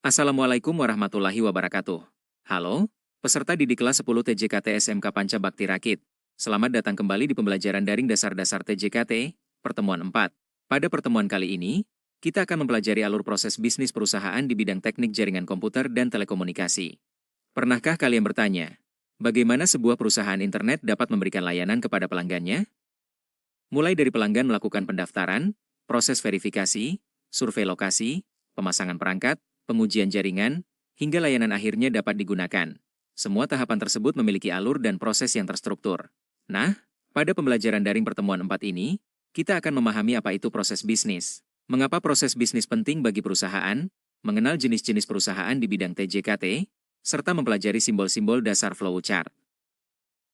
Assalamualaikum warahmatullahi wabarakatuh. Halo, peserta didik kelas 10 TJKT SMK Panca Bakti Rakit. Selamat datang kembali di pembelajaran daring dasar-dasar TJKT, pertemuan 4. Pada pertemuan kali ini, kita akan mempelajari alur proses bisnis perusahaan di bidang teknik jaringan komputer dan telekomunikasi. Pernahkah kalian bertanya, bagaimana sebuah perusahaan internet dapat memberikan layanan kepada pelanggannya? Mulai dari pelanggan melakukan pendaftaran, proses verifikasi, survei lokasi, pemasangan perangkat, pengujian jaringan, hingga layanan akhirnya dapat digunakan. Semua tahapan tersebut memiliki alur dan proses yang terstruktur. Nah, pada pembelajaran daring pertemuan 4 ini, kita akan memahami apa itu proses bisnis. Mengapa proses bisnis penting bagi perusahaan, mengenal jenis-jenis perusahaan di bidang TJKT, serta mempelajari simbol-simbol dasar flowchart.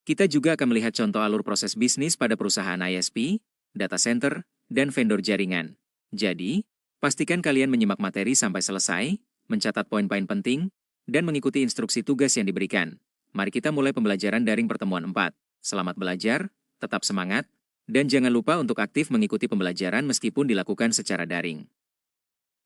Kita juga akan melihat contoh alur proses bisnis pada perusahaan ISP, data center, dan vendor jaringan. Jadi, pastikan kalian menyimak materi sampai selesai, mencatat poin-poin penting, dan mengikuti instruksi tugas yang diberikan. Mari kita mulai pembelajaran daring pertemuan 4. Selamat belajar, tetap semangat, dan jangan lupa untuk aktif mengikuti pembelajaran meskipun dilakukan secara daring.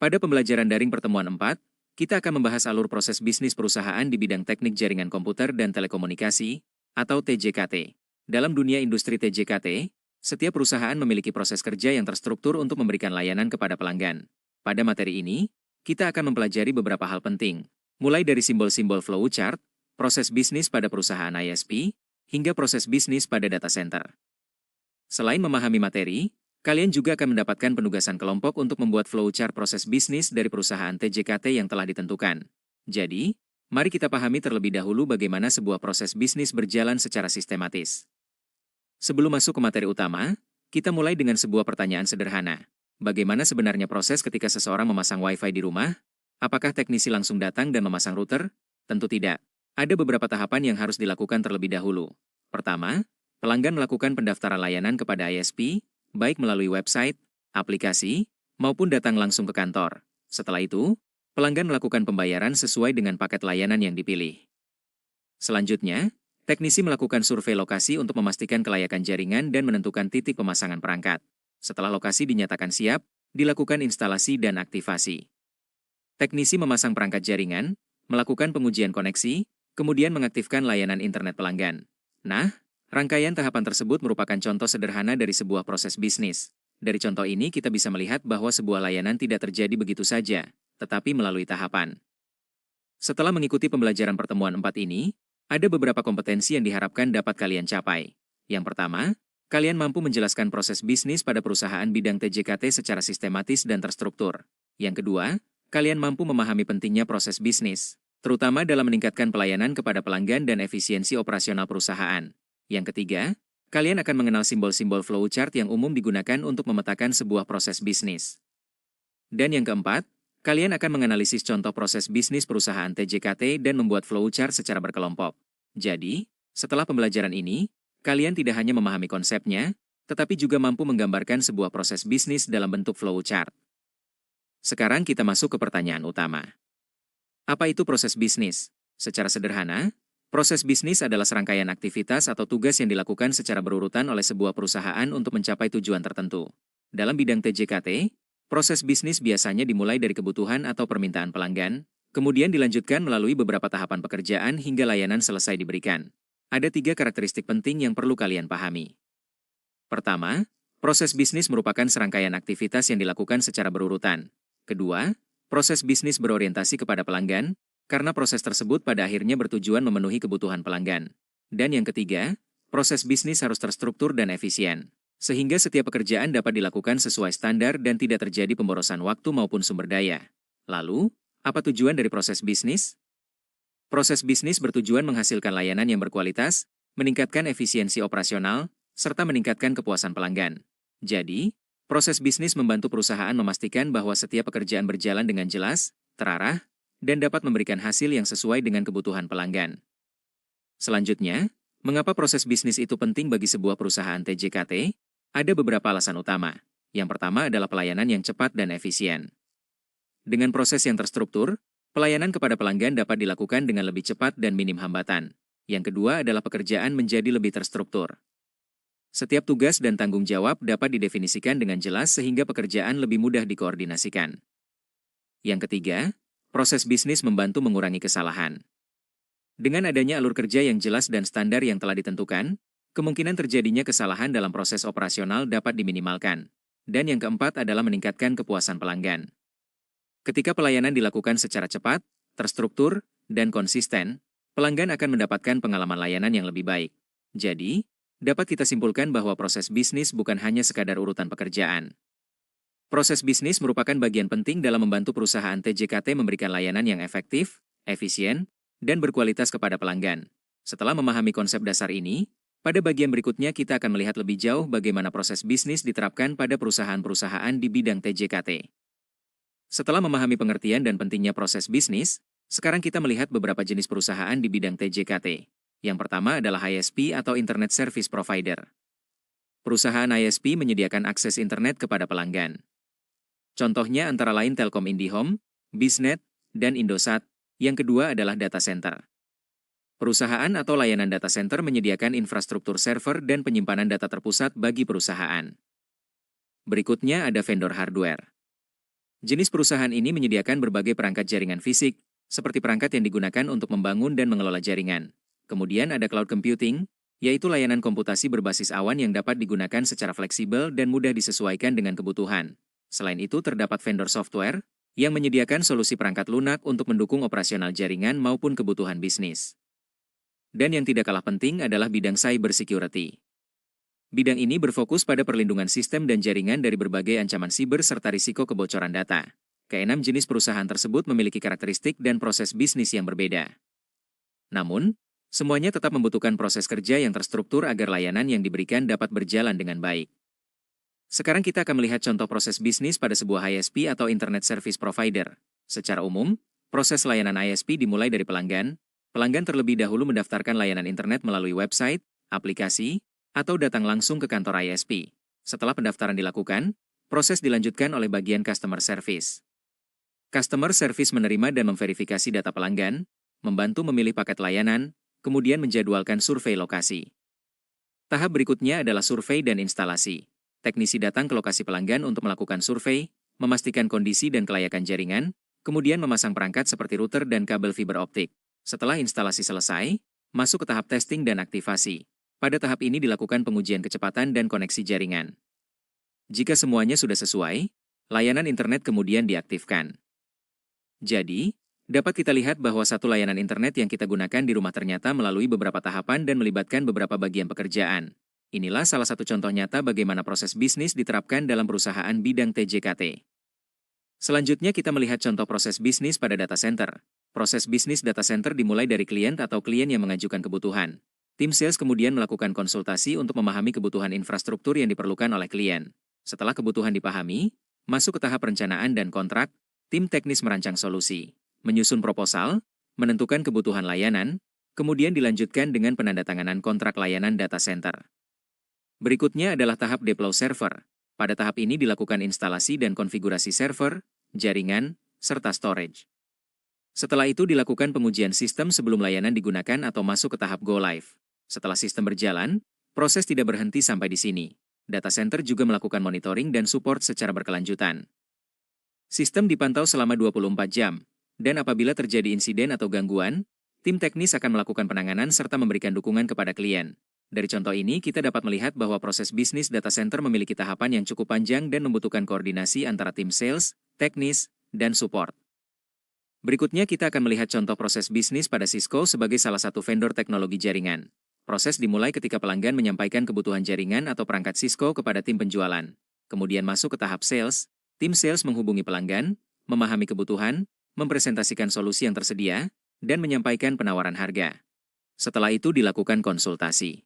Pada pembelajaran daring pertemuan 4, kita akan membahas alur proses bisnis perusahaan di bidang teknik jaringan komputer dan telekomunikasi, atau TJKT. Dalam dunia industri TJKT, setiap perusahaan memiliki proses kerja yang terstruktur untuk memberikan layanan kepada pelanggan. Pada materi ini, kita akan mempelajari beberapa hal penting, mulai dari simbol-simbol flowchart, proses bisnis pada perusahaan ISP, hingga proses bisnis pada data center. Selain memahami materi, kalian juga akan mendapatkan penugasan kelompok untuk membuat flowchart proses bisnis dari perusahaan TJKT yang telah ditentukan. Jadi, mari kita pahami terlebih dahulu bagaimana sebuah proses bisnis berjalan secara sistematis. Sebelum masuk ke materi utama, kita mulai dengan sebuah pertanyaan sederhana. Bagaimana sebenarnya proses ketika seseorang memasang Wi-Fi di rumah? Apakah teknisi langsung datang dan memasang router? Tentu tidak. Ada beberapa tahapan yang harus dilakukan terlebih dahulu. Pertama, pelanggan melakukan pendaftaran layanan kepada ISP, baik melalui website, aplikasi, maupun datang langsung ke kantor. Setelah itu, pelanggan melakukan pembayaran sesuai dengan paket layanan yang dipilih. Selanjutnya, teknisi melakukan survei lokasi untuk memastikan kelayakan jaringan dan menentukan titik pemasangan perangkat. Setelah lokasi dinyatakan siap, dilakukan instalasi dan aktivasi. Teknisi memasang perangkat jaringan, melakukan pengujian koneksi, kemudian mengaktifkan layanan internet pelanggan. Nah, rangkaian tahapan tersebut merupakan contoh sederhana dari sebuah proses bisnis. Dari contoh ini kita bisa melihat bahwa sebuah layanan tidak terjadi begitu saja, tetapi melalui tahapan. Setelah mengikuti pembelajaran pertemuan 4 ini, ada beberapa kompetensi yang diharapkan dapat kalian capai. Yang pertama, kalian mampu menjelaskan proses bisnis pada perusahaan bidang TJKT secara sistematis dan terstruktur. Yang kedua, kalian mampu memahami pentingnya proses bisnis, terutama dalam meningkatkan pelayanan kepada pelanggan dan efisiensi operasional perusahaan. Yang ketiga, kalian akan mengenal simbol-simbol flowchart yang umum digunakan untuk memetakan sebuah proses bisnis. Dan yang keempat, kalian akan menganalisis contoh proses bisnis perusahaan TJKT dan membuat flowchart secara berkelompok. Jadi, setelah pembelajaran ini, kalian tidak hanya memahami konsepnya, tetapi juga mampu menggambarkan sebuah proses bisnis dalam bentuk flowchart. Sekarang kita masuk ke pertanyaan utama. Apa itu proses bisnis? Secara sederhana, proses bisnis adalah serangkaian aktivitas atau tugas yang dilakukan secara berurutan oleh sebuah perusahaan untuk mencapai tujuan tertentu. Dalam bidang TJKT, proses bisnis biasanya dimulai dari kebutuhan atau permintaan pelanggan, kemudian dilanjutkan melalui beberapa tahapan pekerjaan hingga layanan selesai diberikan. Ada 3 karakteristik penting yang perlu kalian pahami. Pertama, proses bisnis merupakan serangkaian aktivitas yang dilakukan secara berurutan. Kedua, proses bisnis berorientasi kepada pelanggan, karena proses tersebut pada akhirnya bertujuan memenuhi kebutuhan pelanggan. Dan yang ketiga, proses bisnis harus terstruktur dan efisien, sehingga setiap pekerjaan dapat dilakukan sesuai standar dan tidak terjadi pemborosan waktu maupun sumber daya. Lalu, apa tujuan dari proses bisnis? Proses bisnis bertujuan menghasilkan layanan yang berkualitas, meningkatkan efisiensi operasional, serta meningkatkan kepuasan pelanggan. Jadi, proses bisnis membantu perusahaan memastikan bahwa setiap pekerjaan berjalan dengan jelas, terarah, dan dapat memberikan hasil yang sesuai dengan kebutuhan pelanggan. Selanjutnya, mengapa proses bisnis itu penting bagi sebuah perusahaan TJKT? Ada beberapa alasan utama. Yang pertama adalah pelayanan yang cepat dan efisien. Dengan proses yang terstruktur, pelayanan kepada pelanggan dapat dilakukan dengan lebih cepat dan minim hambatan. Yang kedua adalah pekerjaan menjadi lebih terstruktur. Setiap tugas dan tanggung jawab dapat didefinisikan dengan jelas sehingga pekerjaan lebih mudah dikoordinasikan. Yang ketiga, proses bisnis membantu mengurangi kesalahan. Dengan adanya alur kerja yang jelas dan standar yang telah ditentukan, kemungkinan terjadinya kesalahan dalam proses operasional dapat diminimalkan. Dan yang keempat adalah meningkatkan kepuasan pelanggan. Ketika pelayanan dilakukan secara cepat, terstruktur, dan konsisten, pelanggan akan mendapatkan pengalaman layanan yang lebih baik. Jadi, dapat kita simpulkan bahwa proses bisnis bukan hanya sekadar urutan pekerjaan. Proses bisnis merupakan bagian penting dalam membantu perusahaan TJKT memberikan layanan yang efektif, efisien, dan berkualitas kepada pelanggan. Setelah memahami konsep dasar ini, pada bagian berikutnya kita akan melihat lebih jauh bagaimana proses bisnis diterapkan pada perusahaan-perusahaan di bidang TJKT. Setelah memahami pengertian dan pentingnya proses bisnis, sekarang kita melihat beberapa jenis perusahaan di bidang TJKT. Yang pertama adalah ISP atau Internet Service Provider. Perusahaan ISP menyediakan akses internet kepada pelanggan. Contohnya antara lain Telkom IndiHome, Biznet, dan Indosat. Yang kedua adalah data center. Perusahaan atau layanan data center menyediakan infrastruktur server dan penyimpanan data terpusat bagi perusahaan. Berikutnya ada vendor hardware. Jenis perusahaan ini menyediakan berbagai perangkat jaringan fisik, seperti perangkat yang digunakan untuk membangun dan mengelola jaringan. Kemudian ada cloud computing, yaitu layanan komputasi berbasis awan yang dapat digunakan secara fleksibel dan mudah disesuaikan dengan kebutuhan. Selain itu terdapat vendor software, yang menyediakan solusi perangkat lunak untuk mendukung operasional jaringan maupun kebutuhan bisnis. Dan yang tidak kalah penting adalah bidang cyber security. Bidang ini berfokus pada perlindungan sistem dan jaringan dari berbagai ancaman siber serta risiko kebocoran data. Keenam jenis perusahaan tersebut memiliki karakteristik dan proses bisnis yang berbeda. Namun, semuanya tetap membutuhkan proses kerja yang terstruktur agar layanan yang diberikan dapat berjalan dengan baik. Sekarang kita akan melihat contoh proses bisnis pada sebuah ISP atau Internet Service Provider. Secara umum, proses layanan ISP dimulai dari pelanggan. Pelanggan terlebih dahulu mendaftarkan layanan internet melalui website, aplikasi, atau datang langsung ke kantor ISP. Setelah pendaftaran dilakukan, proses dilanjutkan oleh bagian Customer Service. Customer Service menerima dan memverifikasi data pelanggan, membantu memilih paket layanan, kemudian menjadwalkan survei lokasi. Tahap berikutnya adalah survei dan instalasi. Teknisi datang ke lokasi pelanggan untuk melakukan survei, memastikan kondisi dan kelayakan jaringan, kemudian memasang perangkat seperti router dan kabel fiber optik. Setelah instalasi selesai, masuk ke tahap testing dan aktivasi. Pada tahap ini dilakukan pengujian kecepatan dan koneksi jaringan. Jika semuanya sudah sesuai, layanan internet kemudian diaktifkan. Jadi, dapat kita lihat bahwa satu layanan internet yang kita gunakan di rumah ternyata melalui beberapa tahapan dan melibatkan beberapa bagian pekerjaan. Inilah salah satu contoh nyata bagaimana proses bisnis diterapkan dalam perusahaan bidang TJKT. Selanjutnya kita melihat contoh proses bisnis pada data center. Proses bisnis data center dimulai dari klien atau klien yang mengajukan kebutuhan. Tim sales kemudian melakukan konsultasi untuk memahami kebutuhan infrastruktur yang diperlukan oleh klien. Setelah kebutuhan dipahami, masuk ke tahap perencanaan dan kontrak, tim teknis merancang solusi, menyusun proposal, menentukan kebutuhan layanan, kemudian dilanjutkan dengan penandatanganan kontrak layanan data center. Berikutnya adalah tahap deploy server. Pada tahap ini dilakukan instalasi dan konfigurasi server, jaringan, serta storage. Setelah itu dilakukan pengujian sistem sebelum layanan digunakan atau masuk ke tahap go live. Setelah sistem berjalan, proses tidak berhenti sampai di sini. Data center juga melakukan monitoring dan support secara berkelanjutan. Sistem dipantau selama 24 jam, dan apabila terjadi insiden atau gangguan, tim teknis akan melakukan penanganan serta memberikan dukungan kepada klien. Dari contoh ini, kita dapat melihat bahwa proses bisnis data center memiliki tahapan yang cukup panjang dan membutuhkan koordinasi antara tim sales, teknis, dan support. Berikutnya kita akan melihat contoh proses bisnis pada Cisco sebagai salah satu vendor teknologi jaringan. Proses dimulai ketika pelanggan menyampaikan kebutuhan jaringan atau perangkat Cisco kepada tim penjualan. Kemudian masuk ke tahap sales, tim sales menghubungi pelanggan, memahami kebutuhan, mempresentasikan solusi yang tersedia, dan menyampaikan penawaran harga. Setelah itu dilakukan konsultasi.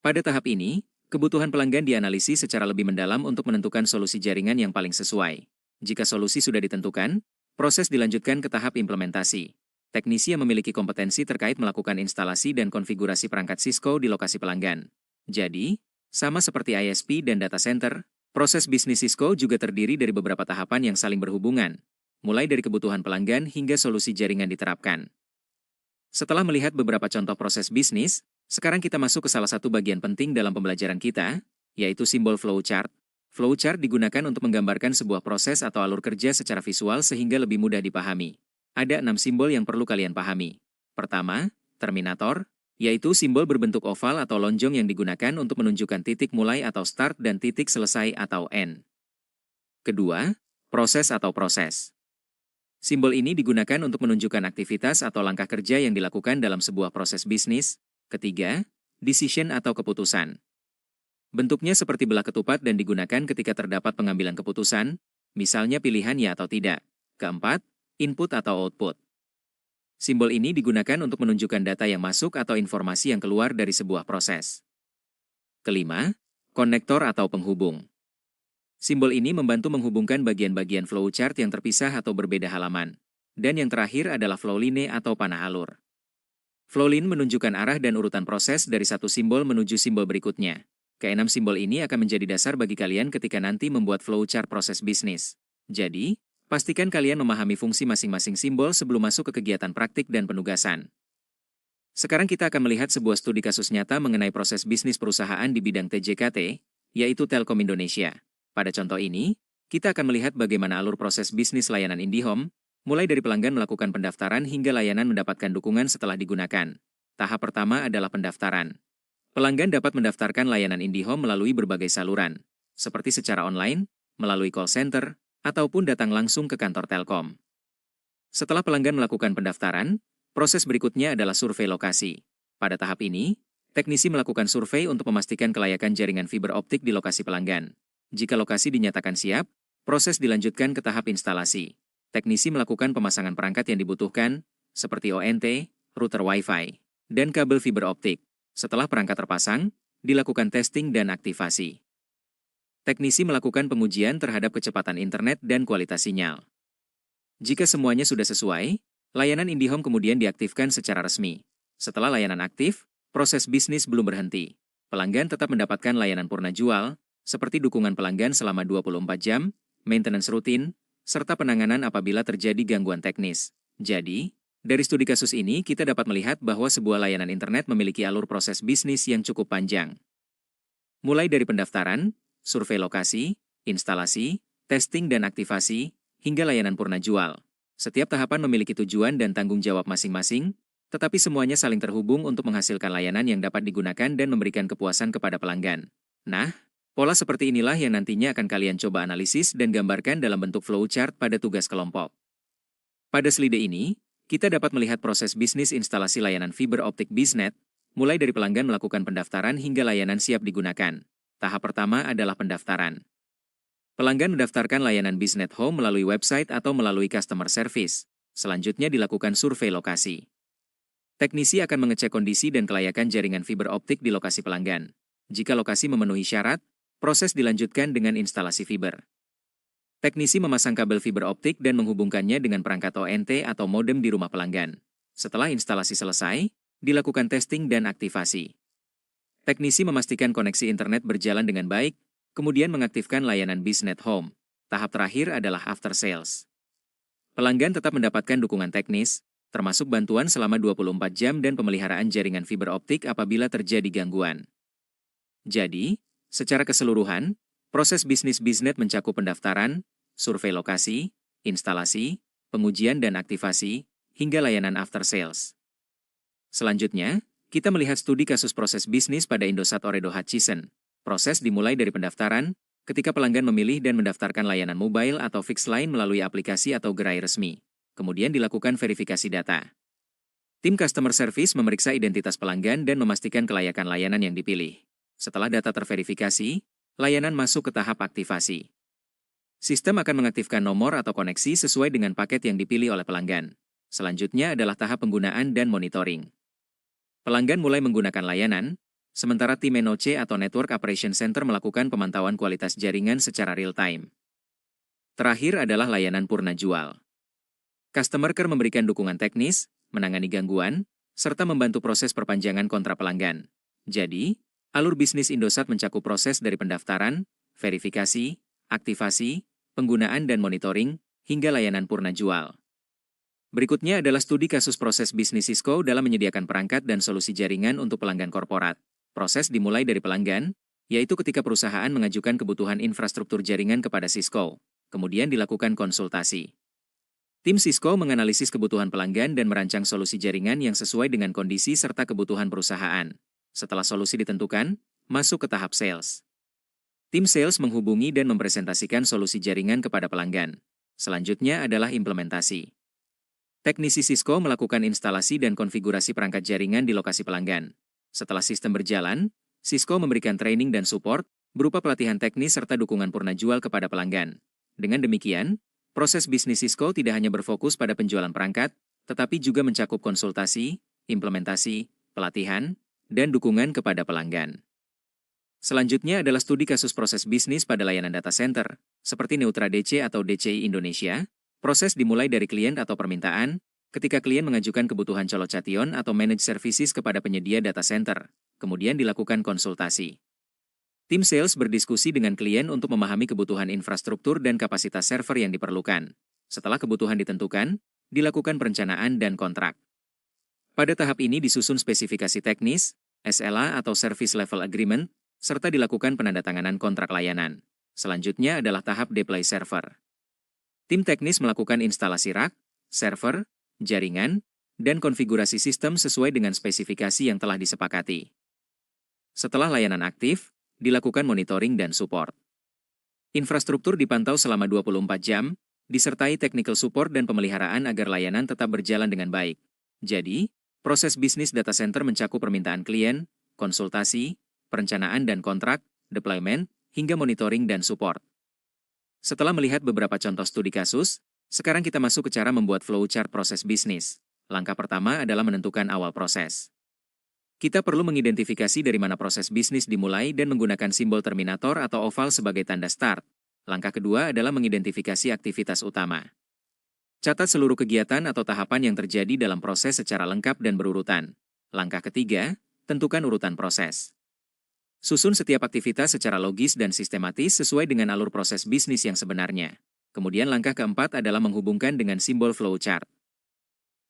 Pada tahap ini, kebutuhan pelanggan dianalisis secara lebih mendalam untuk menentukan solusi jaringan yang paling sesuai. Jika solusi sudah ditentukan, proses dilanjutkan ke tahap implementasi. Teknisi yang memiliki kompetensi terkait melakukan instalasi dan konfigurasi perangkat Cisco di lokasi pelanggan. Jadi, sama seperti ISP dan data center, proses bisnis Cisco juga terdiri dari beberapa tahapan yang saling berhubungan, mulai dari kebutuhan pelanggan hingga solusi jaringan diterapkan. Setelah melihat beberapa contoh proses bisnis, sekarang kita masuk ke salah satu bagian penting dalam pembelajaran kita, yaitu simbol flowchart. Flowchart digunakan untuk menggambarkan sebuah proses atau alur kerja secara visual sehingga lebih mudah dipahami. Ada 6 simbol yang perlu kalian pahami. Pertama, terminator, yaitu simbol berbentuk oval atau lonjong yang digunakan untuk menunjukkan titik mulai atau start dan titik selesai atau end. Kedua, proses atau proses. Simbol ini digunakan untuk menunjukkan aktivitas atau langkah kerja yang dilakukan dalam sebuah proses bisnis. Ketiga, decision atau keputusan. Bentuknya seperti belah ketupat dan digunakan ketika terdapat pengambilan keputusan, misalnya pilihan ya atau tidak. Keempat, input atau output. Simbol ini digunakan untuk menunjukkan data yang masuk atau informasi yang keluar dari sebuah proses. Kelima, konektor atau penghubung. Simbol ini membantu menghubungkan bagian-bagian flowchart yang terpisah atau berbeda halaman. Dan yang terakhir adalah flowline atau panah alur. Flowline menunjukkan arah dan urutan proses dari satu simbol menuju simbol berikutnya. Keenam simbol ini akan menjadi dasar bagi kalian ketika nanti membuat flowchart proses bisnis. Jadi, pastikan kalian memahami fungsi masing-masing simbol sebelum masuk ke kegiatan praktik dan penugasan. Sekarang kita akan melihat sebuah studi kasus nyata mengenai proses bisnis perusahaan di bidang TJKT, yaitu Telkom Indonesia. Pada contoh ini, kita akan melihat bagaimana alur proses bisnis layanan IndiHome, mulai dari pelanggan melakukan pendaftaran hingga layanan mendapatkan dukungan setelah digunakan. Tahap pertama adalah pendaftaran. Pelanggan dapat mendaftarkan layanan IndiHome melalui berbagai saluran, seperti secara online, melalui call center, ataupun datang langsung ke kantor Telkom. Setelah pelanggan melakukan pendaftaran, proses berikutnya adalah survei lokasi. Pada tahap ini, teknisi melakukan survei untuk memastikan kelayakan jaringan fiber optik di lokasi pelanggan. Jika lokasi dinyatakan siap, proses dilanjutkan ke tahap instalasi. Teknisi melakukan pemasangan perangkat yang dibutuhkan, seperti ONT, router Wi-Fi, dan kabel fiber optik. Setelah perangkat terpasang, dilakukan testing dan aktivasi. Teknisi melakukan pengujian terhadap kecepatan internet dan kualitas sinyal. Jika semuanya sudah sesuai, layanan IndiHome kemudian diaktifkan secara resmi. Setelah layanan aktif, proses bisnis belum berhenti. Pelanggan tetap mendapatkan layanan purna jual, seperti dukungan pelanggan selama 24 jam, maintenance rutin, serta penanganan apabila terjadi gangguan teknis. Jadi, dari studi kasus ini kita dapat melihat bahwa sebuah layanan internet memiliki alur proses bisnis yang cukup panjang. Mulai dari pendaftaran, survei lokasi, instalasi, testing dan aktivasi, hingga layanan purna jual. Setiap tahapan memiliki tujuan dan tanggung jawab masing-masing, tetapi semuanya saling terhubung untuk menghasilkan layanan yang dapat digunakan dan memberikan kepuasan kepada pelanggan. Nah, pola seperti inilah yang nantinya akan kalian coba analisis dan gambarkan dalam bentuk flowchart pada tugas kelompok. Pada slide ini, kita dapat melihat proses bisnis instalasi layanan fiber optik BizNet, mulai dari pelanggan melakukan pendaftaran hingga layanan siap digunakan. Tahap pertama adalah pendaftaran. Pelanggan mendaftarkan layanan BizNet Home melalui website atau melalui customer service. Selanjutnya dilakukan survei lokasi. Teknisi akan mengecek kondisi dan kelayakan jaringan fiber optik di lokasi pelanggan. Jika lokasi memenuhi syarat, proses dilanjutkan dengan instalasi fiber. Teknisi memasang kabel fiber optik dan menghubungkannya dengan perangkat ONT atau modem di rumah pelanggan. Setelah instalasi selesai, dilakukan testing dan aktivasi. Teknisi memastikan koneksi internet berjalan dengan baik, kemudian mengaktifkan layanan BizNet Home. Tahap terakhir adalah after sales. Pelanggan tetap mendapatkan dukungan teknis, termasuk bantuan selama 24 jam dan pemeliharaan jaringan fiber optik apabila terjadi gangguan. Jadi, secara keseluruhan, proses bisnis BizNet mencakup pendaftaran, survei lokasi, instalasi, pengujian dan aktivasi, hingga layanan after sales. Selanjutnya, kita melihat studi kasus proses bisnis pada Indosat Ooredoo Hutchison. Proses dimulai dari pendaftaran, ketika pelanggan memilih dan mendaftarkan layanan mobile atau fixed line melalui aplikasi atau gerai resmi. Kemudian dilakukan verifikasi data. Tim customer service memeriksa identitas pelanggan dan memastikan kelayakan layanan yang dipilih. Setelah data terverifikasi, layanan masuk ke tahap aktivasi. Sistem akan mengaktifkan nomor atau koneksi sesuai dengan paket yang dipilih oleh pelanggan. Selanjutnya adalah tahap penggunaan dan monitoring. Pelanggan mulai menggunakan layanan, sementara tim NOC atau Network Operation Center melakukan pemantauan kualitas jaringan secara real-time. Terakhir adalah layanan purna jual. Customer care memberikan dukungan teknis, menangani gangguan, serta membantu proses perpanjangan kontrak pelanggan. Jadi, alur bisnis Indosat mencakup proses dari pendaftaran, verifikasi, aktivasi, penggunaan dan monitoring, hingga layanan purna jual. Berikutnya adalah studi kasus proses bisnis Cisco dalam menyediakan perangkat dan solusi jaringan untuk pelanggan korporat. Proses dimulai dari pelanggan, yaitu ketika perusahaan mengajukan kebutuhan infrastruktur jaringan kepada Cisco. Kemudian dilakukan konsultasi. Tim Cisco menganalisis kebutuhan pelanggan dan merancang solusi jaringan yang sesuai dengan kondisi serta kebutuhan perusahaan. Setelah solusi ditentukan, masuk ke tahap sales. Tim sales menghubungi dan mempresentasikan solusi jaringan kepada pelanggan. Selanjutnya adalah implementasi. Teknisi Cisco melakukan instalasi dan konfigurasi perangkat jaringan di lokasi pelanggan. Setelah sistem berjalan, Cisco memberikan training dan support, berupa pelatihan teknis serta dukungan purna jual kepada pelanggan. Dengan demikian, proses bisnis Cisco tidak hanya berfokus pada penjualan perangkat, tetapi juga mencakup konsultasi, implementasi, pelatihan, dan dukungan kepada pelanggan. Selanjutnya adalah studi kasus proses bisnis pada layanan data center, seperti Neutra DC atau DCI Indonesia. Proses dimulai dari klien atau permintaan, ketika klien mengajukan kebutuhan colocation atau managed services kepada penyedia data center, kemudian dilakukan konsultasi. Tim sales berdiskusi dengan klien untuk memahami kebutuhan infrastruktur dan kapasitas server yang diperlukan. Setelah kebutuhan ditentukan, dilakukan perencanaan dan kontrak. Pada tahap ini disusun spesifikasi teknis, SLA atau Service Level Agreement, serta dilakukan penandatanganan kontrak layanan. Selanjutnya adalah tahap deploy server. Tim teknis melakukan instalasi rak, server, jaringan, dan konfigurasi sistem sesuai dengan spesifikasi yang telah disepakati. Setelah layanan aktif, dilakukan monitoring dan support. Infrastruktur dipantau selama 24 jam, disertai technical support dan pemeliharaan agar layanan tetap berjalan dengan baik. Jadi, proses bisnis data center mencakup permintaan klien, konsultasi, perencanaan dan kontrak, deployment, hingga monitoring dan support. Setelah melihat beberapa contoh studi kasus, sekarang kita masuk ke cara membuat flowchart proses bisnis. Langkah pertama adalah menentukan awal proses. Kita perlu mengidentifikasi dari mana proses bisnis dimulai dan menggunakan simbol terminator atau oval sebagai tanda start. Langkah kedua adalah mengidentifikasi aktivitas utama. Catat seluruh kegiatan atau tahapan yang terjadi dalam proses secara lengkap dan berurutan. Langkah ketiga, tentukan urutan proses. Susun setiap aktivitas secara logis dan sistematis sesuai dengan alur proses bisnis yang sebenarnya. Kemudian langkah keempat adalah menghubungkan dengan simbol flowchart.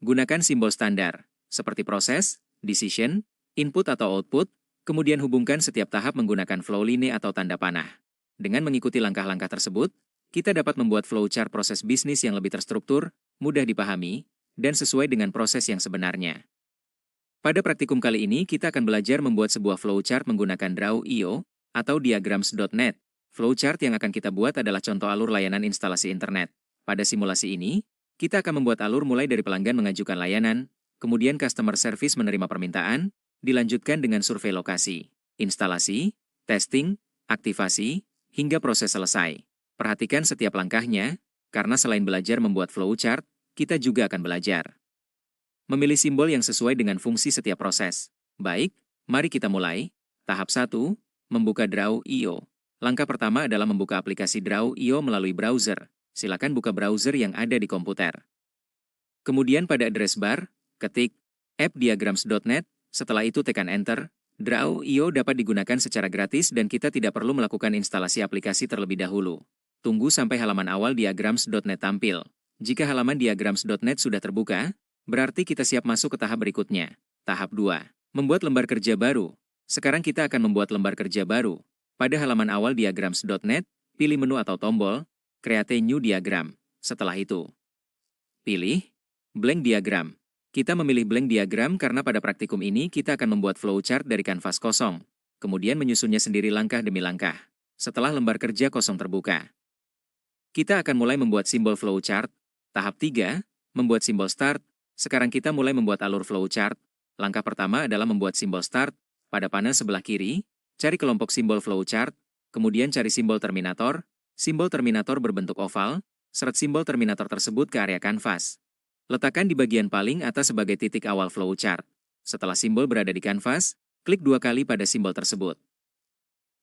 Gunakan simbol standar, seperti proses, decision, input atau output, kemudian hubungkan setiap tahap menggunakan flow line atau tanda panah. Dengan mengikuti langkah-langkah tersebut, kita dapat membuat flowchart proses bisnis yang lebih terstruktur, mudah dipahami, dan sesuai dengan proses yang sebenarnya. Pada praktikum kali ini, kita akan belajar membuat sebuah flowchart menggunakan Draw.io atau Diagrams.net. Flowchart yang akan kita buat adalah contoh alur layanan instalasi internet. Pada simulasi ini, kita akan membuat alur mulai dari pelanggan mengajukan layanan, kemudian customer service menerima permintaan, dilanjutkan dengan survei lokasi, instalasi, testing, aktivasi, hingga proses selesai. Perhatikan setiap langkahnya, karena selain belajar membuat flowchart, kita juga akan belajar memilih simbol yang sesuai dengan fungsi setiap proses. Baik, mari kita mulai. Tahap 1, membuka Draw.io. Langkah pertama adalah membuka aplikasi Draw.io melalui browser. Silakan buka browser yang ada di komputer. Kemudian pada address bar, ketik appdiagrams.net. Setelah itu tekan Enter. Draw.io dapat digunakan secara gratis dan kita tidak perlu melakukan instalasi aplikasi terlebih dahulu. Tunggu sampai halaman awal diagrams.net tampil. Jika halaman diagrams.net sudah terbuka, berarti kita siap masuk ke tahap berikutnya. Tahap 2. Membuat lembar kerja baru. Sekarang kita akan membuat lembar kerja baru. Pada halaman awal diagrams.net, pilih menu atau tombol, Create New Diagram. Setelah itu, pilih Blank Diagram. Kita memilih blank diagram karena pada praktikum ini kita akan membuat flowchart dari kanvas kosong, kemudian menyusunnya sendiri langkah demi langkah. Setelah lembar kerja kosong terbuka, kita akan mulai membuat simbol flowchart. Tahap 3, membuat simbol start. Sekarang kita mulai membuat alur flowchart. Langkah pertama adalah membuat simbol start. Pada panel sebelah kiri, cari kelompok simbol flowchart, kemudian cari simbol terminator. Simbol terminator berbentuk oval, seret simbol terminator tersebut ke area kanvas. Letakkan di bagian paling atas sebagai titik awal flowchart. Setelah simbol berada di kanvas, klik 2 kali pada simbol tersebut.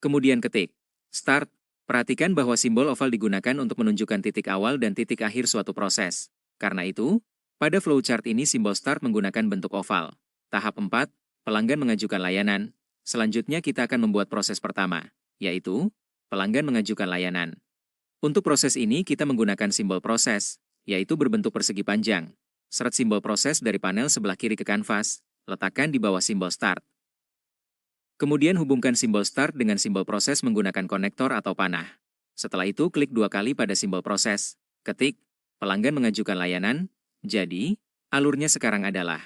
Kemudian ketik Start. Perhatikan bahwa simbol oval digunakan untuk menunjukkan titik awal dan titik akhir suatu proses. Karena itu, pada flowchart ini simbol Start menggunakan bentuk oval. Tahap 4, pelanggan mengajukan layanan. Selanjutnya kita akan membuat proses pertama, yaitu pelanggan mengajukan layanan. Untuk proses ini kita menggunakan simbol proses, yaitu berbentuk persegi panjang. Seret simbol proses dari panel sebelah kiri ke kanvas, letakkan di bawah simbol start. Kemudian hubungkan simbol start dengan simbol proses menggunakan konektor atau panah. Setelah itu klik 2 kali pada simbol proses, ketik pelanggan mengajukan layanan, jadi, alurnya sekarang adalah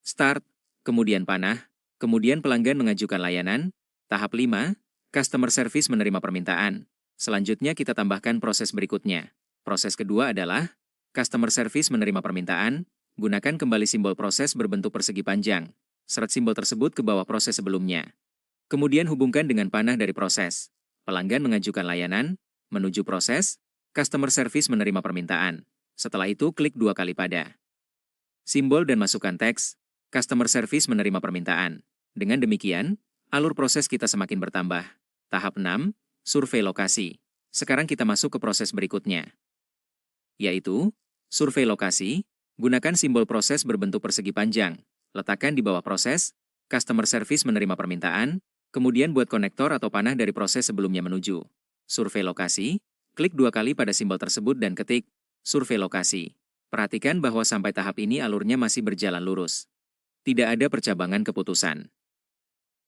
start, kemudian panah, kemudian pelanggan mengajukan layanan, tahap 5, customer service menerima permintaan. Selanjutnya kita tambahkan proses berikutnya. Proses kedua adalah customer service menerima permintaan, gunakan kembali simbol proses berbentuk persegi panjang. Seret simbol tersebut ke bawah proses sebelumnya. Kemudian hubungkan dengan panah dari proses. Pelanggan mengajukan layanan, menuju proses, customer service menerima permintaan. Setelah itu klik 2 kali pada simbol dan masukkan teks, customer service menerima permintaan. Dengan demikian, alur proses kita semakin bertambah. Tahap 6, survei lokasi. Sekarang kita masuk ke proses berikutnya, yaitu survei lokasi. Gunakan simbol proses berbentuk persegi panjang. Letakkan di bawah proses, customer service menerima permintaan, kemudian buat konektor atau panah dari proses sebelumnya menuju survei lokasi. Klik 2 kali pada simbol tersebut dan ketik survei lokasi. Perhatikan bahwa sampai tahap ini alurnya masih berjalan lurus. Tidak ada percabangan keputusan.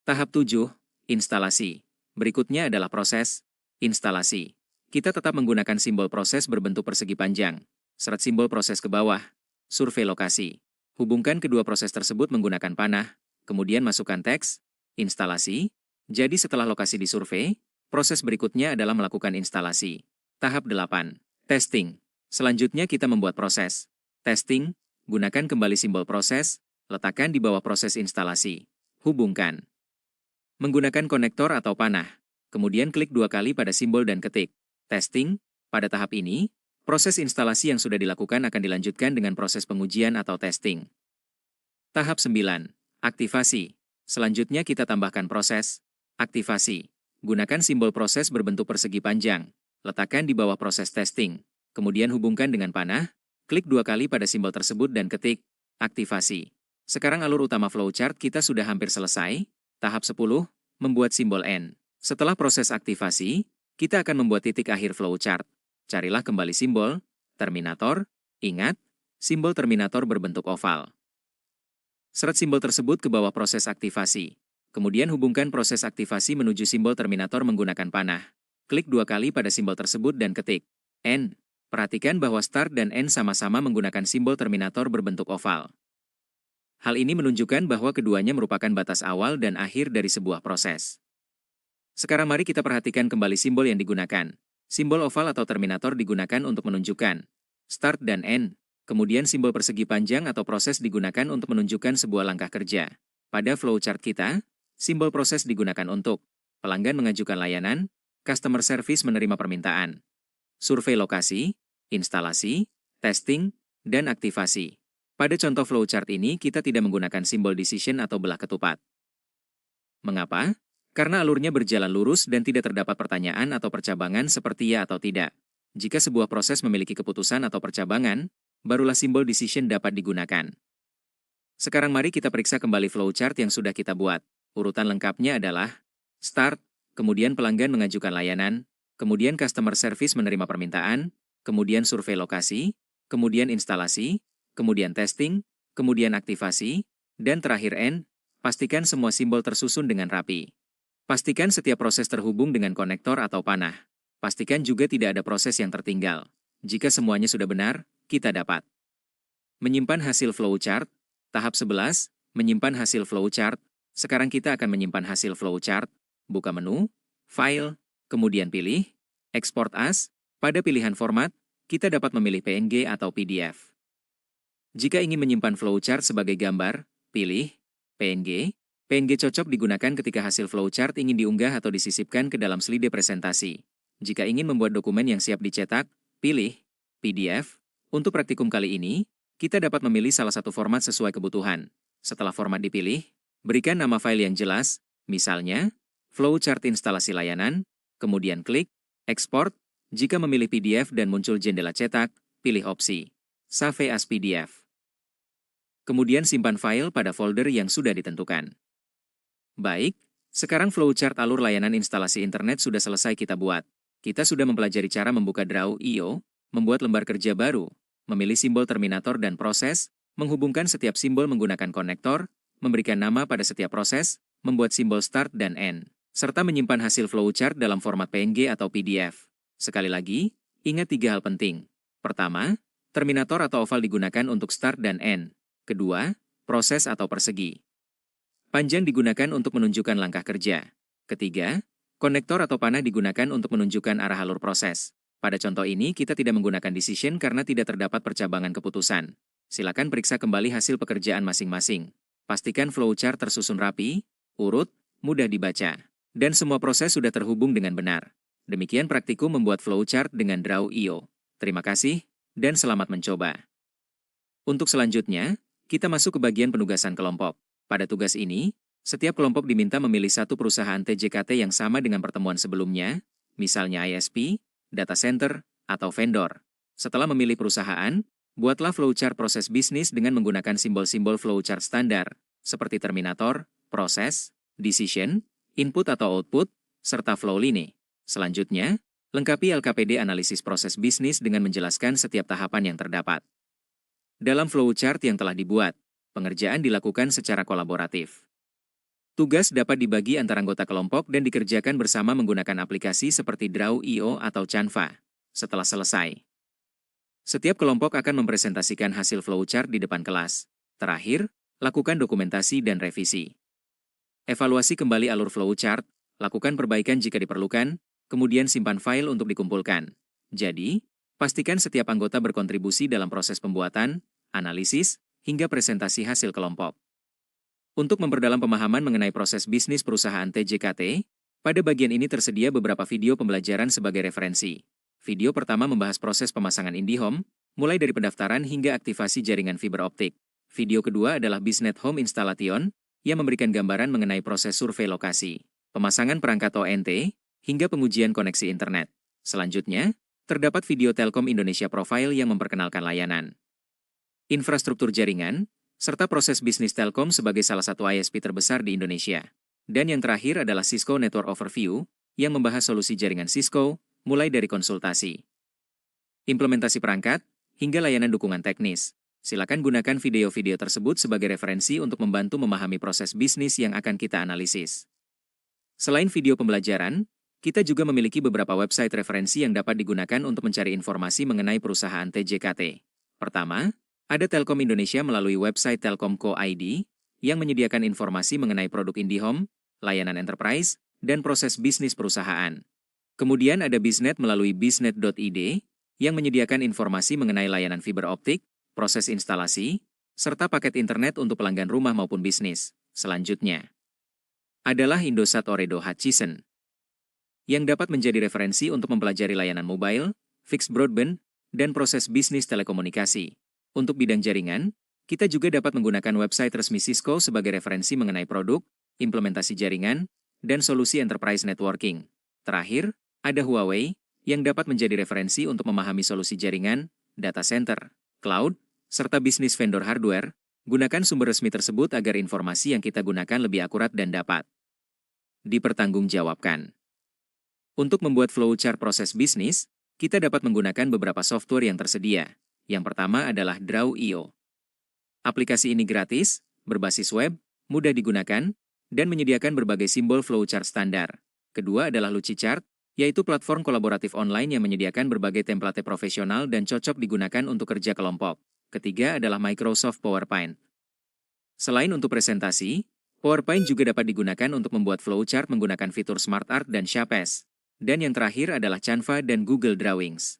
Tahap 7, instalasi. Berikutnya adalah proses instalasi. Kita tetap menggunakan simbol proses berbentuk persegi panjang. Seret simbol proses ke bawah, survei lokasi. Hubungkan kedua proses tersebut menggunakan panah, kemudian masukkan teks, instalasi. Jadi setelah lokasi disurvei, proses berikutnya adalah melakukan instalasi. Tahap 8, testing. Selanjutnya kita membuat proses testing. Gunakan kembali simbol proses, letakkan di bawah proses instalasi. Hubungkan menggunakan konektor atau panah. Kemudian klik 2 kali pada simbol dan ketik testing. Pada tahap ini, proses instalasi yang sudah dilakukan akan dilanjutkan dengan proses pengujian atau testing. Tahap 9, aktivasi. Selanjutnya kita tambahkan proses aktivasi. Gunakan simbol proses berbentuk persegi panjang. Letakkan di bawah proses testing. Kemudian hubungkan dengan panah, klik 2 kali pada simbol tersebut dan ketik aktivasi. Sekarang alur utama flowchart kita sudah hampir selesai. Tahap 10, membuat simbol N. Setelah proses aktivasi, kita akan membuat titik akhir flowchart. Carilah kembali simbol terminator. Ingat, simbol terminator berbentuk oval. Seret simbol tersebut ke bawah proses aktivasi. Kemudian hubungkan proses aktivasi menuju simbol terminator menggunakan panah. Klik 2 kali pada simbol tersebut dan ketik N. Perhatikan bahwa start dan N sama-sama menggunakan simbol terminator berbentuk oval. Hal ini menunjukkan bahwa keduanya merupakan batas awal dan akhir dari sebuah proses. Sekarang mari kita perhatikan kembali simbol yang digunakan. Simbol oval atau terminator digunakan untuk menunjukkan start dan N. Kemudian simbol persegi panjang atau proses digunakan untuk menunjukkan sebuah langkah kerja. Pada flowchart kita, simbol proses digunakan untuk pelanggan mengajukan layanan, customer service menerima permintaan, survei lokasi, instalasi, testing, dan aktivasi. Pada contoh flowchart ini kita tidak menggunakan simbol decision atau belah ketupat. Mengapa? Karena alurnya berjalan lurus dan tidak terdapat pertanyaan atau percabangan seperti ya atau tidak. Jika sebuah proses memiliki keputusan atau percabangan, barulah simbol decision dapat digunakan. Sekarang mari kita periksa kembali flowchart yang sudah kita buat. Urutan lengkapnya adalah start, kemudian pelanggan mengajukan layanan, kemudian customer service menerima permintaan, kemudian survei lokasi, kemudian instalasi, kemudian testing, kemudian aktivasi, dan terakhir N. Pastikan semua simbol tersusun dengan rapi. Pastikan setiap proses terhubung dengan konektor atau panah. Pastikan juga tidak ada proses yang tertinggal. Jika semuanya sudah benar, kita dapat menyimpan hasil flowchart. Tahap 11, menyimpan hasil flowchart. Sekarang kita akan menyimpan hasil flowchart. Buka menu, File, kemudian pilih Export As. Pada pilihan format, kita dapat memilih PNG atau PDF. Jika ingin menyimpan flowchart sebagai gambar, pilih PNG. PNG cocok digunakan ketika hasil flowchart ingin diunggah atau disisipkan ke dalam slide presentasi. Jika ingin membuat dokumen yang siap dicetak, pilih PDF. Untuk praktikum kali ini, kita dapat memilih salah satu format sesuai kebutuhan. Setelah format dipilih, berikan nama file yang jelas, misalnya, flowchart instalasi layanan, kemudian klik Export. Jika memilih PDF dan muncul jendela cetak, pilih opsi Save as PDF. Kemudian simpan file pada folder yang sudah ditentukan. Baik, sekarang flowchart alur layanan instalasi internet sudah selesai kita buat. Kita sudah mempelajari cara membuka Draw.io, membuat lembar kerja baru, memilih simbol terminator dan proses, menghubungkan setiap simbol menggunakan konektor, memberikan nama pada setiap proses, membuat simbol start dan end, serta menyimpan hasil flowchart dalam format PNG atau PDF. Sekali lagi, ingat 3 hal penting. Pertama, terminator atau oval digunakan untuk start dan end. Kedua, proses atau persegi. Panjang digunakan untuk menunjukkan langkah kerja. Ketiga, konektor atau panah digunakan untuk menunjukkan arah alur proses. Pada contoh ini, kita tidak menggunakan decision karena tidak terdapat percabangan keputusan. Silakan periksa kembali hasil pekerjaan masing-masing. Pastikan flowchart tersusun rapi, urut, mudah dibaca, dan semua proses sudah terhubung dengan benar. Demikian praktikum membuat flowchart dengan Draw.io. Terima kasih, dan selamat mencoba. Untuk selanjutnya, kita masuk ke bagian penugasan kelompok. Pada tugas ini, setiap kelompok diminta memilih satu perusahaan TJKT yang sama dengan pertemuan sebelumnya, misalnya ISP, data center, atau vendor. Setelah memilih perusahaan, buatlah flowchart proses bisnis dengan menggunakan simbol-simbol flowchart standar, seperti terminator, proses, decision, input atau output, serta flow line. Selanjutnya, lengkapi LKPD analisis proses bisnis dengan menjelaskan setiap tahapan yang terdapat. Dalam flowchart yang telah dibuat, pengerjaan dilakukan secara kolaboratif. Tugas dapat dibagi antara anggota kelompok dan dikerjakan bersama menggunakan aplikasi seperti Draw.io atau Canva. Setelah selesai, setiap kelompok akan mempresentasikan hasil flowchart di depan kelas. Terakhir, lakukan dokumentasi dan revisi. Evaluasi kembali alur flowchart, lakukan perbaikan jika diperlukan, kemudian simpan file untuk dikumpulkan. Jadi, pastikan setiap anggota berkontribusi dalam proses pembuatan, analisis, hingga presentasi hasil kelompok. Untuk memperdalam pemahaman mengenai proses bisnis perusahaan TJKT, pada bagian ini tersedia beberapa video pembelajaran sebagai referensi. Video pertama membahas proses pemasangan IndiHome, mulai dari pendaftaran hingga aktivasi jaringan fiber optik. Video kedua adalah Bisnet Home Installation, yang memberikan gambaran mengenai proses survei lokasi, pemasangan perangkat ONT, hingga pengujian koneksi internet. Selanjutnya, terdapat video Telkom Indonesia Profile yang memperkenalkan layanan, infrastruktur jaringan, serta proses bisnis Telkom sebagai salah satu ISP terbesar di Indonesia. Dan yang terakhir adalah Cisco Network Overview, yang membahas solusi jaringan Cisco, mulai dari konsultasi, implementasi perangkat, hingga layanan dukungan teknis. Silakan gunakan video-video tersebut sebagai referensi untuk membantu memahami proses bisnis yang akan kita analisis. Selain video pembelajaran, kita juga memiliki beberapa website referensi yang dapat digunakan untuk mencari informasi mengenai perusahaan TJKT. Pertama, ada Telkom Indonesia melalui website Telkom.co.id yang menyediakan informasi mengenai produk IndiHome, layanan enterprise, dan proses bisnis perusahaan. Kemudian ada Bisnet melalui bisnet.id yang menyediakan informasi mengenai layanan fiber optik, proses instalasi, serta paket internet untuk pelanggan rumah maupun bisnis. Selanjutnya adalah Indosat Ooredoo Hutchison yang dapat menjadi referensi untuk mempelajari layanan mobile, fixed broadband, dan proses bisnis telekomunikasi. Untuk bidang jaringan, kita juga dapat menggunakan website resmi Cisco sebagai referensi mengenai produk, implementasi jaringan, dan solusi enterprise networking. Terakhir, ada Huawei yang dapat menjadi referensi untuk memahami solusi jaringan, data center, cloud, serta bisnis vendor hardware. Gunakan sumber resmi tersebut agar informasi yang kita gunakan lebih akurat dan dapat dipertanggungjawabkan. Untuk membuat flowchart proses bisnis, kita dapat menggunakan beberapa software yang tersedia. Yang pertama adalah Draw.io. Aplikasi ini gratis, berbasis web, mudah digunakan, dan menyediakan berbagai simbol flowchart standar. Kedua adalah Lucidchart, yaitu platform kolaboratif online yang menyediakan berbagai template profesional dan cocok digunakan untuk kerja kelompok. Ketiga adalah Microsoft PowerPoint. Selain untuk presentasi, PowerPoint juga dapat digunakan untuk membuat flowchart menggunakan fitur SmartArt dan Shapes. Dan yang terakhir adalah Canva dan Google Drawings.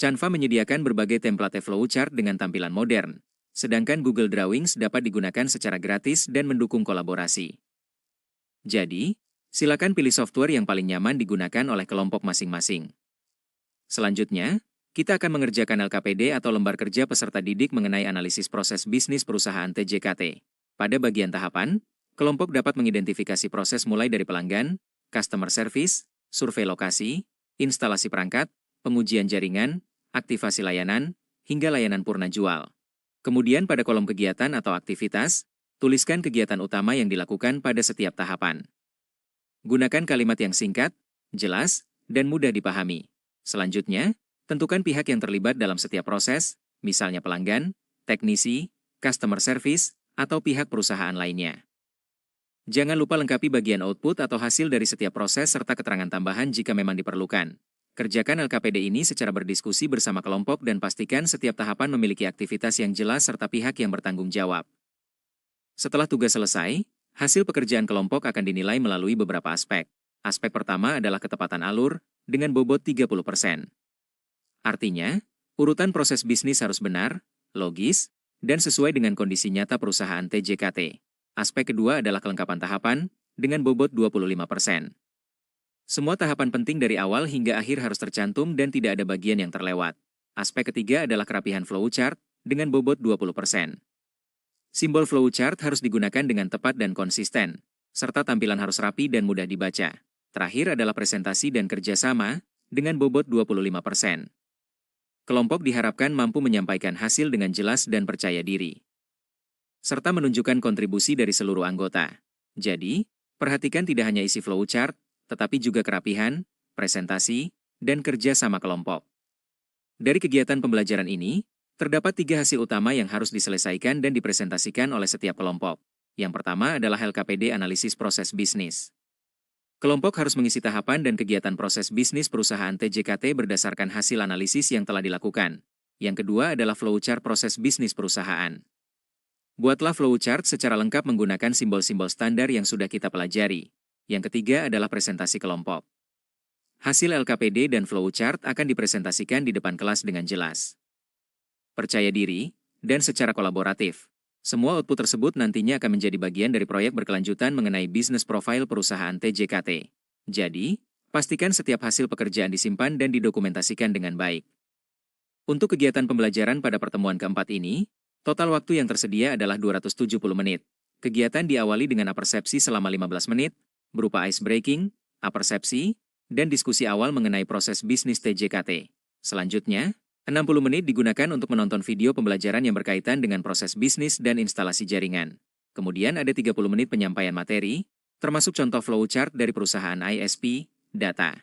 Canva menyediakan berbagai template flowchart dengan tampilan modern, sedangkan Google Drawings dapat digunakan secara gratis dan mendukung kolaborasi. Jadi, silakan pilih software yang paling nyaman digunakan oleh kelompok masing-masing. Selanjutnya, kita akan mengerjakan LKPD atau lembar kerja peserta didik mengenai analisis proses bisnis perusahaan TJKT. Pada bagian tahapan, kelompok dapat mengidentifikasi proses mulai dari pelanggan, customer service, survei lokasi, instalasi perangkat, pengujian jaringan, aktivasi layanan, hingga layanan purna jual. Kemudian pada kolom kegiatan atau aktivitas, tuliskan kegiatan utama yang dilakukan pada setiap tahapan. Gunakan kalimat yang singkat, jelas, dan mudah dipahami. Selanjutnya, tentukan pihak yang terlibat dalam setiap proses, misalnya pelanggan, teknisi, customer service, atau pihak perusahaan lainnya. Jangan lupa lengkapi bagian output atau hasil dari setiap proses serta keterangan tambahan jika memang diperlukan. Kerjakan LKPD ini secara berdiskusi bersama kelompok dan pastikan setiap tahapan memiliki aktivitas yang jelas serta pihak yang bertanggung jawab. Setelah tugas selesai, hasil pekerjaan kelompok akan dinilai melalui beberapa aspek. Aspek pertama adalah ketepatan alur, dengan bobot 30%. Artinya, urutan proses bisnis harus benar, logis, dan sesuai dengan kondisi nyata perusahaan TJKT. Aspek kedua adalah kelengkapan tahapan, dengan bobot 25%. Semua tahapan penting dari awal hingga akhir harus tercantum dan tidak ada bagian yang terlewat. Aspek ketiga adalah kerapihan flowchart, dengan bobot 20%. Simbol flowchart harus digunakan dengan tepat dan konsisten, serta tampilan harus rapi dan mudah dibaca. Terakhir adalah presentasi dan kerjasama, dengan bobot 25%. Kelompok diharapkan mampu menyampaikan hasil dengan jelas dan percaya diri, serta menunjukkan kontribusi dari seluruh anggota. Jadi, perhatikan tidak hanya isi flowchart, tetapi juga kerapihan, presentasi, dan kerja sama kelompok. Dari kegiatan pembelajaran ini, terdapat 3 hasil utama yang harus diselesaikan dan dipresentasikan oleh setiap kelompok. Yang pertama adalah LKPD analisis proses bisnis. Kelompok harus mengisi tahapan dan kegiatan proses bisnis perusahaan TJKT berdasarkan hasil analisis yang telah dilakukan. Yang kedua adalah flowchart proses bisnis perusahaan. Buatlah flowchart secara lengkap menggunakan simbol-simbol standar yang sudah kita pelajari. Yang ketiga adalah presentasi kelompok. Hasil LKPD dan flowchart akan dipresentasikan di depan kelas dengan jelas, percaya diri, dan secara kolaboratif. Semua output tersebut nantinya akan menjadi bagian dari proyek berkelanjutan mengenai bisnis profil perusahaan TJKT. Jadi, pastikan setiap hasil pekerjaan disimpan dan didokumentasikan dengan baik. Untuk kegiatan pembelajaran pada pertemuan keempat ini, total waktu yang tersedia adalah 270 menit. Kegiatan diawali dengan apersepsi selama 15 menit, berupa ice breaking, apersepsi, dan diskusi awal mengenai proses bisnis TJKT. Selanjutnya, 60 menit digunakan untuk menonton video pembelajaran yang berkaitan dengan proses bisnis dan instalasi jaringan. Kemudian ada 30 menit penyampaian materi, termasuk contoh flowchart dari perusahaan ISP, Data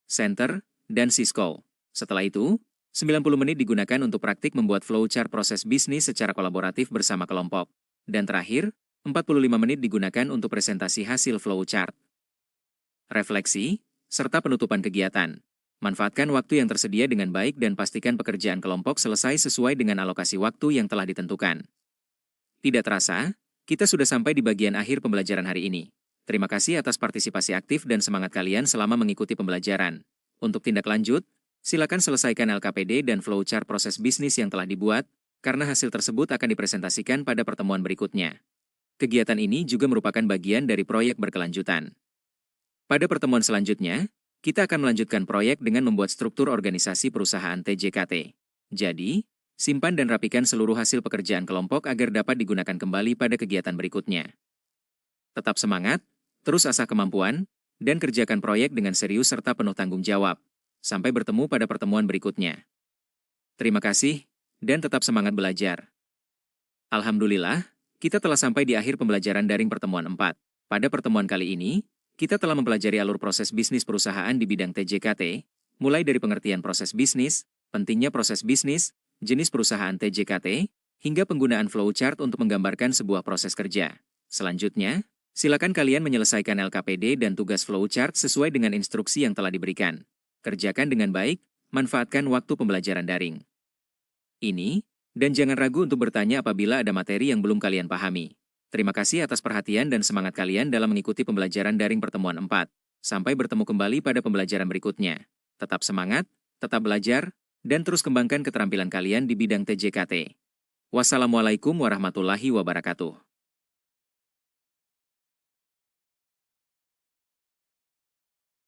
Center, dan Cisco. Setelah itu, 90 menit digunakan untuk praktik membuat flowchart proses bisnis secara kolaboratif bersama kelompok. Dan terakhir, 45 menit digunakan untuk presentasi hasil flowchart, refleksi, serta penutupan kegiatan. Manfaatkan waktu yang tersedia dengan baik dan pastikan pekerjaan kelompok selesai sesuai dengan alokasi waktu yang telah ditentukan. Tidak terasa, kita sudah sampai di bagian akhir pembelajaran hari ini. Terima kasih atas partisipasi aktif dan semangat kalian selama mengikuti pembelajaran. Untuk tindak lanjut, silakan selesaikan LKPD dan flowchart proses bisnis yang telah dibuat, karena hasil tersebut akan dipresentasikan pada pertemuan berikutnya. Kegiatan ini juga merupakan bagian dari proyek berkelanjutan. Pada pertemuan selanjutnya, kita akan melanjutkan proyek dengan membuat struktur organisasi perusahaan TJKT. Jadi, simpan dan rapikan seluruh hasil pekerjaan kelompok agar dapat digunakan kembali pada kegiatan berikutnya. Tetap semangat, terus asah kemampuan, dan kerjakan proyek dengan serius serta penuh tanggung jawab. Sampai bertemu pada pertemuan berikutnya. Terima kasih, dan tetap semangat belajar. Alhamdulillah, kita telah sampai di akhir pembelajaran daring pertemuan 4. Pada pertemuan kali ini, kita telah mempelajari alur proses bisnis perusahaan di bidang TJKT, mulai dari pengertian proses bisnis, pentingnya proses bisnis, jenis perusahaan TJKT, hingga penggunaan flowchart untuk menggambarkan sebuah proses kerja. Selanjutnya, silakan kalian menyelesaikan LKPD dan tugas flowchart sesuai dengan instruksi yang telah diberikan. Kerjakan dengan baik, manfaatkan waktu pembelajaran daring ini, dan jangan ragu untuk bertanya apabila ada materi yang belum kalian pahami. Terima kasih atas perhatian dan semangat kalian dalam mengikuti pembelajaran daring pertemuan 4. Sampai bertemu kembali pada pembelajaran berikutnya. Tetap semangat, tetap belajar, dan terus kembangkan keterampilan kalian di bidang TJKT. Wassalamualaikum warahmatullahi wabarakatuh.